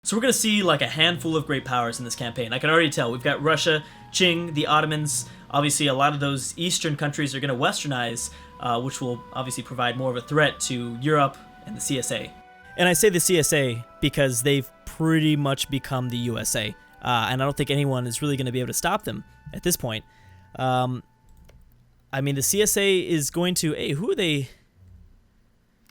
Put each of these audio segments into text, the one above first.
So we're going to see like a handful of great powers in this campaign. I can already tell. We've got Russia, Qing, the Ottomans. Obviously, a lot of those eastern countries are going to westernize, which will obviously provide more of a threat to Europe and the CSA. And I say the CSA because they've pretty much become the USA. And I don't think anyone is really going to be able to stop them at this point. I mean, the CSA is going to... Hey, who are they?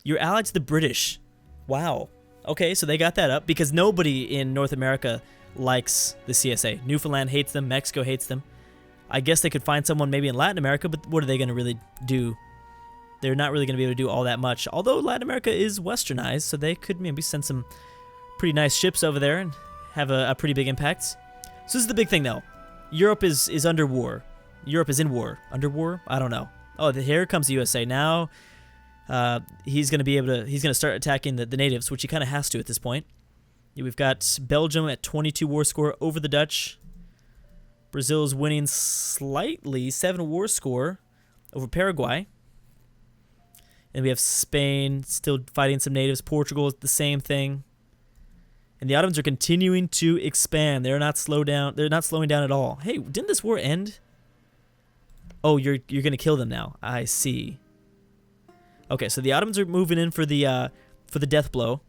You're allied to the British. Wow. Okay, so they got that up because nobody in North America likes the CSA. Newfoundland hates them. Mexico hates them. I guess they could find someone maybe in Latin America, but what are they going to really do? They're not really going to be able to do all that much. Although Latin America is westernized, so they could maybe send some pretty nice ships over there and have a pretty big impact. So this is the big thing, though. Europe is under war. Europe is in war. Under war? I don't know. Oh, here comes the USA. Now he's going to start attacking the natives, which he kind of has to at this point. We've got Belgium at 22 war score over the Dutch. Brazil's winning slightly, 7 war score over Paraguay. And we have Spain still fighting some natives. Portugal is the same thing. And the Ottomans are continuing to expand. They're not slowing down at all. Hey, didn't this war end? Oh, you're going to kill them now. I see. Okay, so the Ottomans are moving in for the death blow.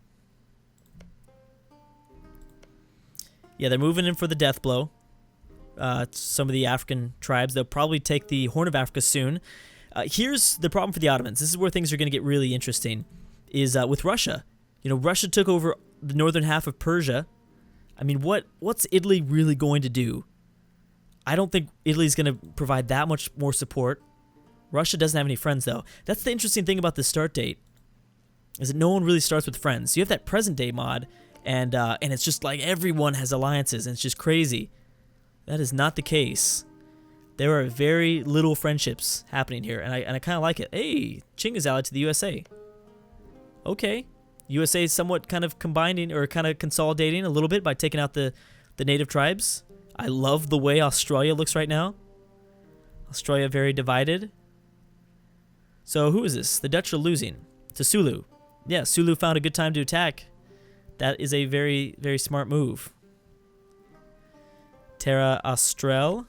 Yeah, they're moving in for the death blow. Some of the African tribes. They'll probably take the Horn of Africa soon. Here's the problem for the Ottomans. This is where things are going to get really interesting. Is with Russia. You know, Russia took over the northern half of Persia. I mean, what's Italy really going to do? I don't think Italy's going to provide that much more support. Russia doesn't have any friends, though. That's the interesting thing about the start date, is that no one really starts with friends. You have that present day mod, and it's just like everyone has alliances, and it's just crazy. That is not the case. There are very little friendships happening here, and I kind of like it. Hey, Qing is allied to the USA. Okay. USA is somewhat kind of combining or kind of consolidating a little bit by taking out the native tribes. I love the way Australia looks right now. Australia very divided. So who is this? The Dutch are losing to Sulu. Yeah, Sulu found a good time to attack. That is a very, very smart move. Terra Austral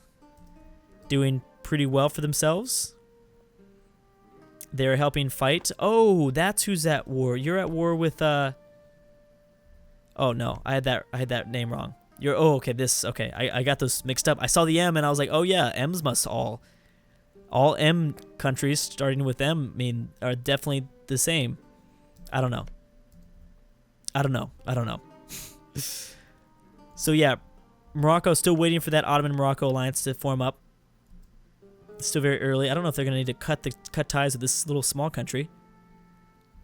doing pretty well for themselves. They're helping fight. Oh, that's who's at war. You're at war with Oh no, I had that name wrong. Okay, I got those mixed up. I saw the M and I was like, oh yeah, M's must all M countries starting with M are definitely the same. I don't know. So yeah, Morocco still waiting for that Ottoman-Morocco alliance to form up. It's still very early. I don't know if they're going to need to cut ties with this little small country.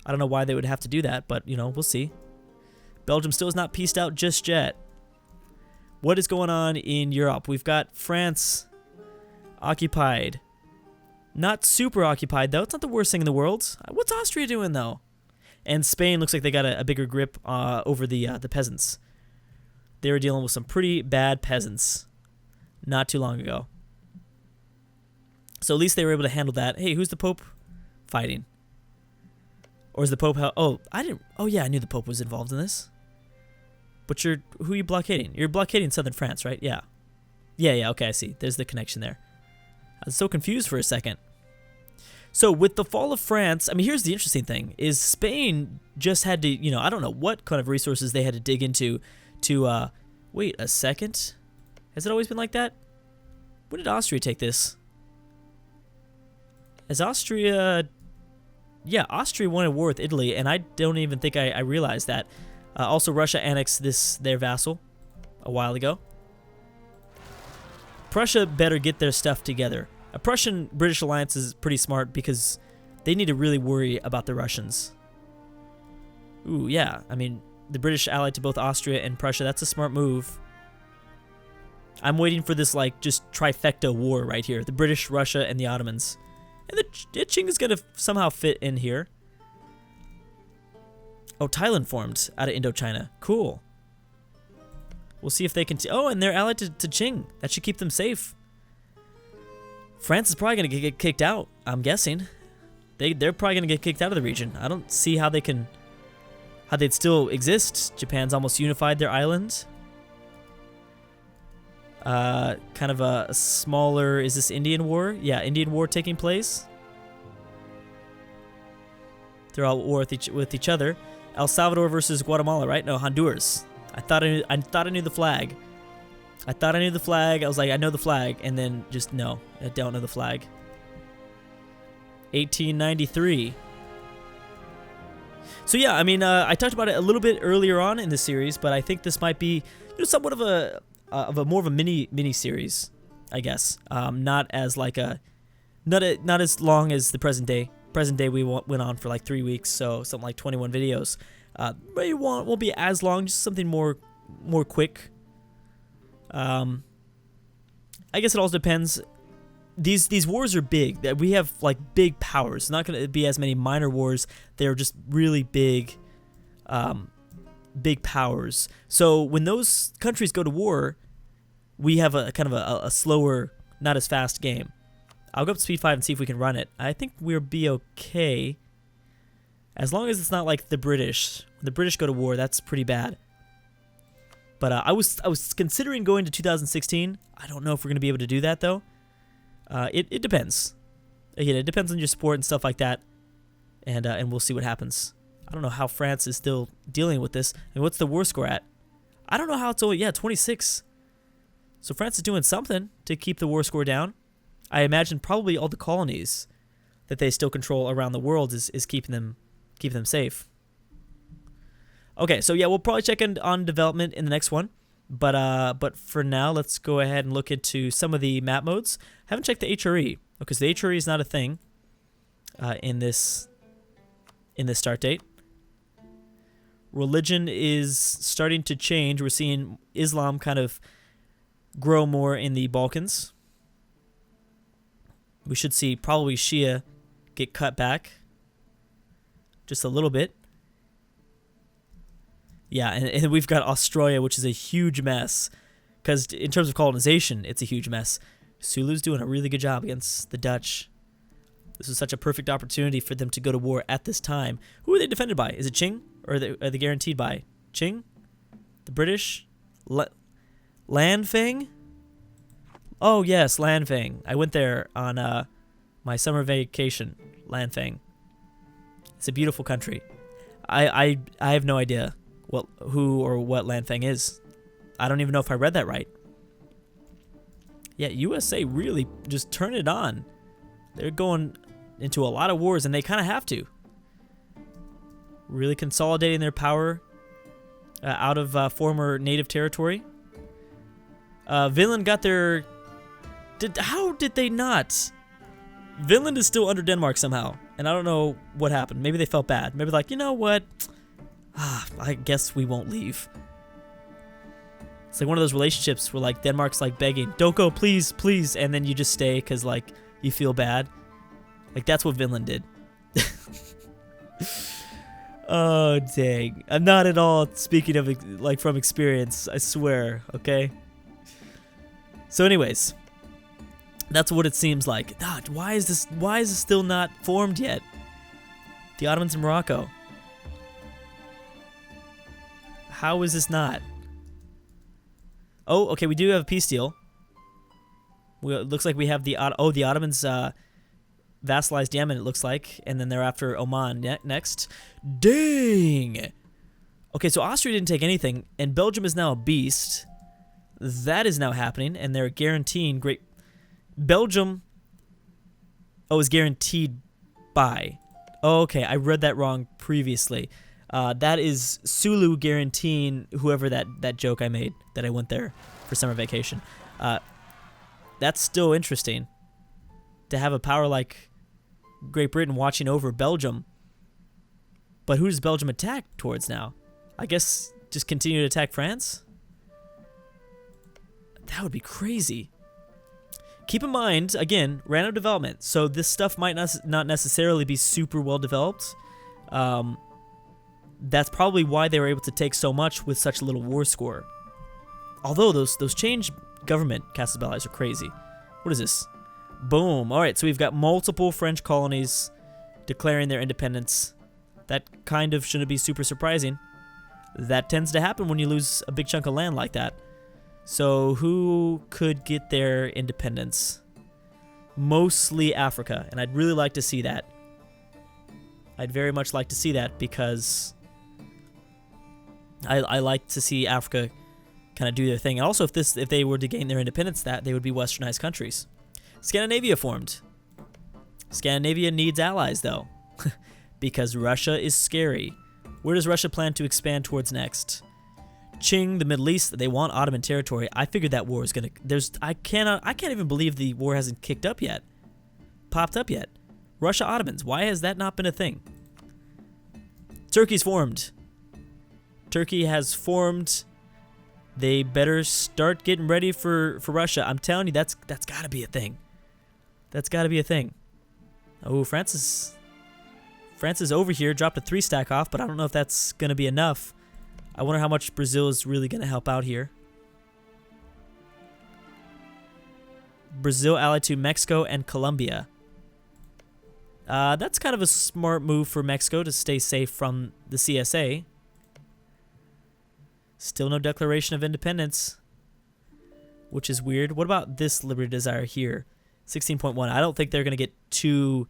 I don't know why they would have to do that, but, we'll see. Belgium still is not pieced out just yet. What is going on in Europe? We've got France occupied. Not super occupied, though. It's not the worst thing in the world. What's Austria doing, though? And Spain looks like they got a bigger grip over the peasants. They were dealing with some pretty bad peasants not too long ago. So at least they were able to handle that. Hey, who's the Pope fighting? Or is the Pope... Oh, yeah, I knew the Pope was involved in this. But who are you blockading? You're blockading southern France, right? Yeah. Yeah, okay, I see. There's the connection there. I was so confused for a second. So with the fall of France, here's the interesting thing, is Spain just had to, I don't know what kind of resources they had to dig into to, wait a second. Has it always been like that? When did Austria take this? As Austria... Yeah, Austria won a war with Italy, and I don't even think I realized that. Also, Russia annexed their vassal a while ago. Prussia better get their stuff together. A Prussian-British alliance is pretty smart because they need to really worry about the Russians. Ooh, yeah. The British allied to both Austria and Prussia. That's a smart move. I'm waiting for this, just trifecta war right here. The British, Russia, and the Ottomans. And the Qing is going to somehow fit in here. Oh, Thailand formed out of Indochina. Cool. We'll see if they can... Oh, and they're allied to Qing. That should keep them safe. France is probably going to get kicked out, I'm guessing. They're probably going to get kicked out of the region. I don't see how they can how they'd still exist. Japan's almost unified their island. Kind of a smaller, is this Indian War? Yeah, Indian War taking place. They're all at war with each other. El Salvador versus Guatemala, right? No, Honduras. I thought I knew the flag. I thought I knew the flag. I was like, I know the flag, and then just no, I don't know the flag. 1893. So yeah, I mean, I talked about it a little bit earlier on in the series, but I think this might be somewhat of a more of a mini series, I guess. Not as like not as long as the present day. Present day we went on for like 3 weeks, so something like 21 videos. But it won't be as long, just something more quick. I guess it also depends. These wars are big. That we have like big powers. It's not going to be as many minor wars. They're just really big, big powers. So when those countries go to war, we have a kind of a slower, not as fast game. I'll go up to speed 5 and see if we can run it. I think we'll be okay. As long as it's not like the British. When the British go to war, that's pretty bad. But I was considering going to 2016. I don't know if we're going to be able to do that, though. It depends. Again, it depends on your support and stuff like that. And we'll see what happens. I don't know how France is still dealing with this. And what's the war score at? I don't know how it's only... Yeah, 26. So France is doing something to keep the war score down. I imagine probably all the colonies that they still control around the world is keeping them safe. Okay, so yeah, we'll probably check in on development in the next one. But for now, let's go ahead and look into some of the map modes. I haven't checked the HRE, because the HRE is not a thing in this start date. Religion is starting to change. We're seeing Islam kind of grow more in the Balkans. We should see probably Shia get cut back just a little bit. Yeah, and we've got Australia, which is a huge mess. Because in terms of colonization, it's a huge mess. Sulu's doing a really good job against the Dutch. This was such a perfect opportunity for them to go to war at this time. Who are they defended by? Is it Qing? Or are they guaranteed by? Qing? The British? Lanfang? Oh, yes, Lanfang. I went there on my summer vacation. Lanfang. It's a beautiful country. I have no idea who or what Lanfang is. I don't even know if I read that right. Yeah, USA really just turn it on. They're going into a lot of wars, and they kind of have to. Really consolidating their power out of former native territory. Finland got their... How did they not? Finland is still under Denmark somehow, and I don't know what happened. Maybe they felt bad. Maybe like, you know what? I guess we won't leave. It's like one of those relationships where like Denmark's like begging, don't go, please, please, and then you just stay because like you feel bad. Like that's what Finland did. Oh dang! I'm not at all speaking of like from experience. I swear. Okay. So, anyways, that's what it seems like. God, why is this still not formed yet? The Ottomans in Morocco. How is this not? Oh, okay, we do have a peace deal. It looks like we have the Ottomans vassalized Yemen, it looks like, and then they're after Oman next. Dang! Okay, so Austria didn't take anything, and Belgium is now a beast. That is now happening, and they're guaranteeing great... Belgium... Oh, is guaranteed by... Oh, okay, I read that wrong previously. That is Sulu guaranteeing whoever that joke I made, that I went there for summer vacation. That's still interesting. To have a power like Great Britain watching over Belgium. But who does Belgium attack towards now? I guess just continue to attack France? That would be crazy. Keep in mind, again, random development. So this stuff might not necessarily be super well developed. That's probably why they were able to take so much with such little war score. Although those change government casus bellis are crazy. What is this? Boom. All right, so we've got multiple French colonies declaring their independence. That kind of shouldn't be super surprising. That tends to happen when you lose a big chunk of land like that. So who could get their independence? Mostly Africa, and I'd really like to see that. I'd very much like to see that because I like to see Africa kind of do their thing. And also, if they were to gain their independence, that they would be westernized countries. Scandinavia formed. Scandinavia needs allies, though, because Russia is scary. Where does Russia plan to expand towards next? Qing, the Middle East, they want Ottoman territory. I figured that war is gonna. I can't even believe the war hasn't popped up yet. Russia Ottomans. Why has that not been a thing? Turkey's formed. Turkey has formed. They better start getting ready for Russia. I'm telling you, that's got to be a thing. That's got to be a thing. Oh, France is over here. Dropped a 3-stack off, but I don't know if that's gonna be enough. I wonder how much Brazil is really going to help out here. Brazil allied to Mexico and Colombia. That's kind of a smart move for Mexico to stay safe from the CSA. Still no declaration of independence, which is weird. What about this Liberty Desire here? 16.1. I don't think they're going to get too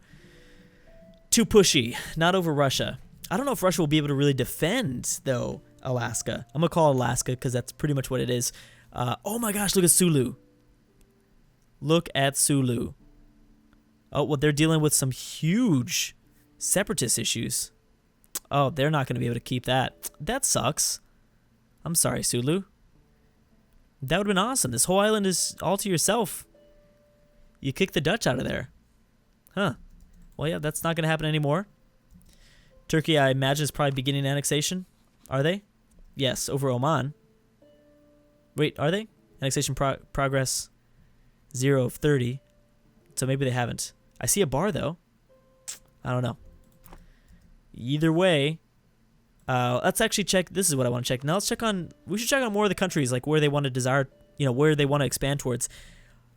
pushy. Not over Russia. I don't know if Russia will be able to really defend, though, Alaska. I'm going to call it Alaska because that's pretty much what it is. Oh my gosh, look at Sulu. Look at Sulu. Oh, well, they're dealing with some huge separatist issues. Oh, they're not going to be able to keep that. That sucks. I'm sorry, Sulu. That would have been awesome. This whole island is all to yourself. You kicked the Dutch out of there. Huh. Well, yeah, that's not going to happen anymore. Turkey, I imagine, is probably beginning annexation. Are they? Yes, over Oman. Wait, are they? Annexation progress 0 of 30. So maybe they haven't. I see a bar, though. I don't know. Either way, let's actually check. This is what I want to check. Now let's check on. We should check on more of the countries, like where they want to desire, where they want to expand towards.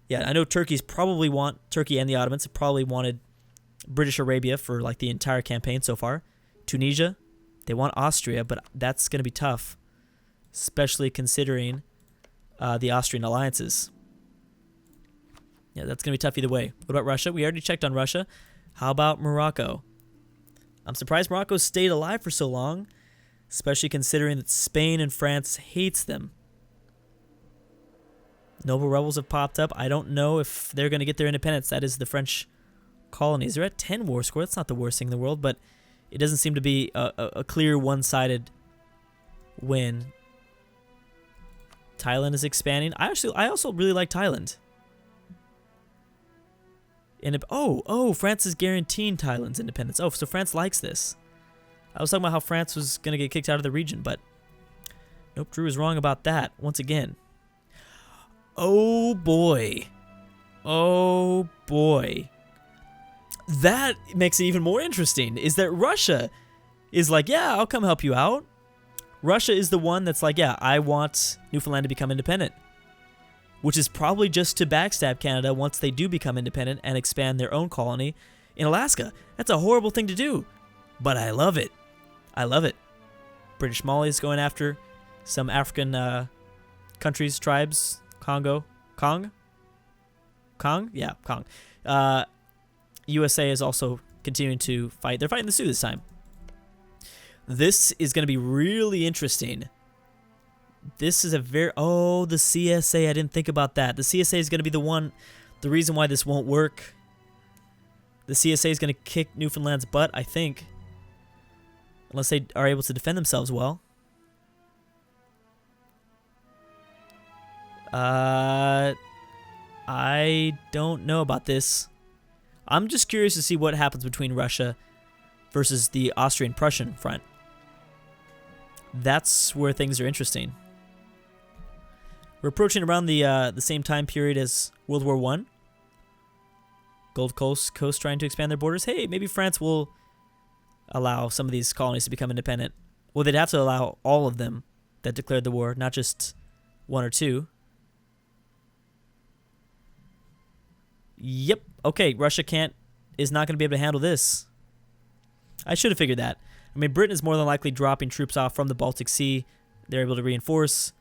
Yeah, I know Turkey and the Ottomans have probably wanted British Arabia for like the entire campaign so far. Tunisia, they want Austria, but that's going to be tough, especially considering the Austrian alliances. Yeah, that's going to be tough either way. What about Russia? We already checked on Russia. How about Morocco? I'm surprised Morocco stayed alive for so long, especially considering that Spain and France hates them. Noble rebels have popped up. I don't know if they're going to get their independence. That is the French colonies. They're at 10 war score. That's not the worst thing in the world, but it doesn't seem to be a clear one-sided win. Thailand is expanding. I also really like Thailand. France is guaranteeing Thailand's independence. Oh, so France likes this. I was talking about how France was going to get kicked out of the region, but nope, Drew is wrong about that once again. Oh boy. Oh boy. That makes it even more interesting, is that Russia is like, yeah, I'll come help you out. Russia is the one that's like, yeah, I want Newfoundland to become independent. Which is probably just to backstab Canada once they do become independent and expand their own colony in Alaska. That's a horrible thing to do, but I love it. I love it. British Mali is going after some African countries, tribes, Congo. Kong? Yeah, Kong. USA is also continuing to fight. They're fighting the Sioux this time. This is going to be really interesting. This is a the CSA. I didn't think about that. The CSA is going to be the reason why this won't work. The CSA is going to kick Newfoundland's butt, I think. Unless they are able to defend themselves well. I don't know about this. I'm just curious to see what happens between Russia versus the Austrian-Prussian front. That's where things are interesting. We're approaching around the same time period as World War I. Gold Coast trying to expand their borders. Hey, maybe France will allow some of these colonies to become independent. Well, they'd have to allow all of them that declared the war, not just one or two. Yep. Okay, Russia is not going to be able to handle this. I should have figured that. I mean, Britain is more than likely dropping troops off from the Baltic Sea. They're able to reinforce.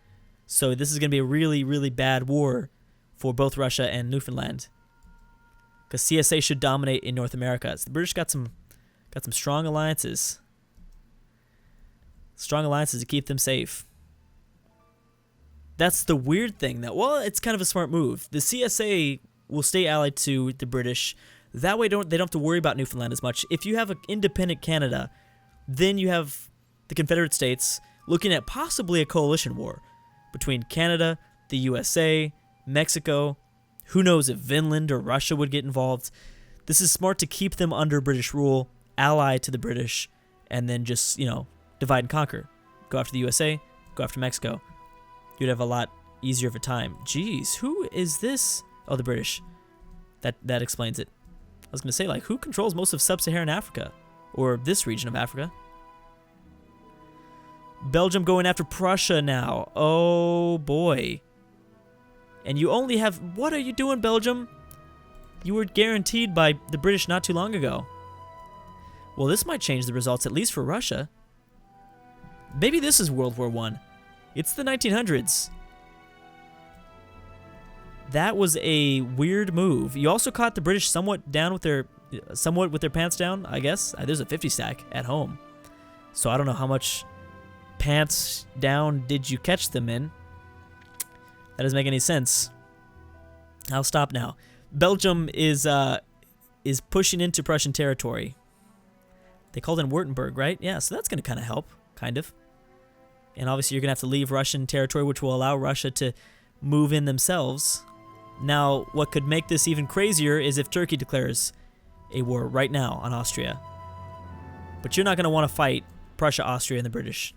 So this is going to be a really, really bad war for both Russia and Newfoundland. Because CSA should dominate in North America. So the British got some strong alliances. Strong alliances to keep them safe. That's the weird thing. That, well, it's kind of a smart move. The CSA will stay allied to the British. That way they don't have to worry about Newfoundland as much. If you have an independent Canada, then you have the Confederate States looking at possibly a coalition war between Canada, the USA, Mexico. Who knows if Finland or Russia would get involved. This is smart to keep them under British rule, ally to the British, and then just, divide and conquer. Go after the USA, go after Mexico. You'd have a lot easier of a time. Jeez, who is this? Oh, the British. That explains it. I was going to say, who controls most of sub-Saharan Africa? Or this region of Africa? Belgium going after Prussia now. Oh, boy. And you only have... What are you doing, Belgium? You were guaranteed by the British not too long ago. Well, this might change the results, at least for Russia. Maybe this is World War I. It's the 1900s. That was a weird move. You also caught the British somewhat with their pants down, I guess. There's a 50 stack at home. So I don't know how much pants down did you catch them in. That doesn't make any sense. I'll stop now. Belgium is pushing into Prussian territory. They called in Württemberg, right? Yeah, so that's going to kind of help, kind of. And obviously you're going to have to leave Russian territory, which will allow Russia to move in themselves. Now, what could make this even crazier is if Turkey declares a war right now on Austria. But you're not going to want to fight Prussia, Austria, and the British.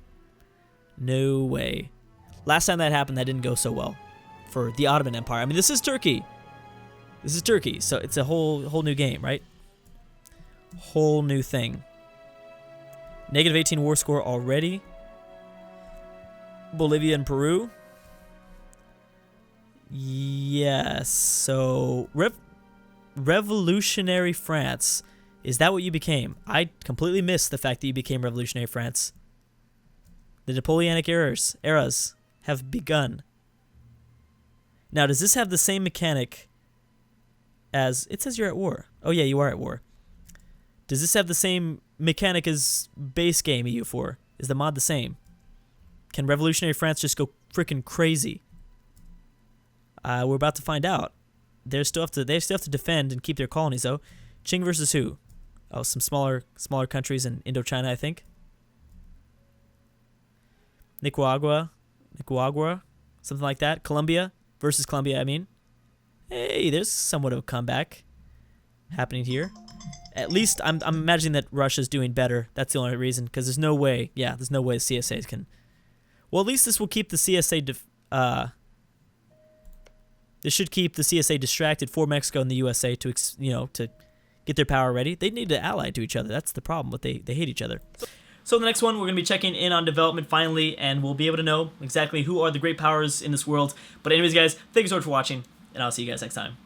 No way. Last time that happened, that didn't go so well for the Ottoman Empire. I mean, this is Turkey. This is Turkey, so it's a whole new game, right? Whole new thing. Negative 18 war score already. Bolivia and Peru. Yes, so Revolutionary France. Is that what you became? I completely missed the fact that you became Revolutionary France. The Napoleonic eras have begun. Now, does this have the same mechanic as... It says you're at war. Oh, yeah, you are at war. Does this have the same mechanic as base game EU4? Is the mod the same? Can Revolutionary France just go freaking crazy? We're about to find out. They still have to defend and keep their colonies, though. Qing versus who? Oh, some smaller countries in Indochina, I think. Nicaragua, something like that. Colombia versus Colombia, I mean. Hey, there's somewhat of a comeback happening here. At least I'm imagining that Russia's doing better. That's the only reason, because there's no way CSAs can... Well, at least this will keep the CSA... This should keep the CSA distracted for Mexico and the USA to get their power ready. They need to ally to each other. That's the problem, but they hate each other. So the next one, we're going to be checking in on development finally, and we'll be able to know exactly who are the great powers in this world. But anyways, guys, thank you so much for watching, and I'll see you guys next time.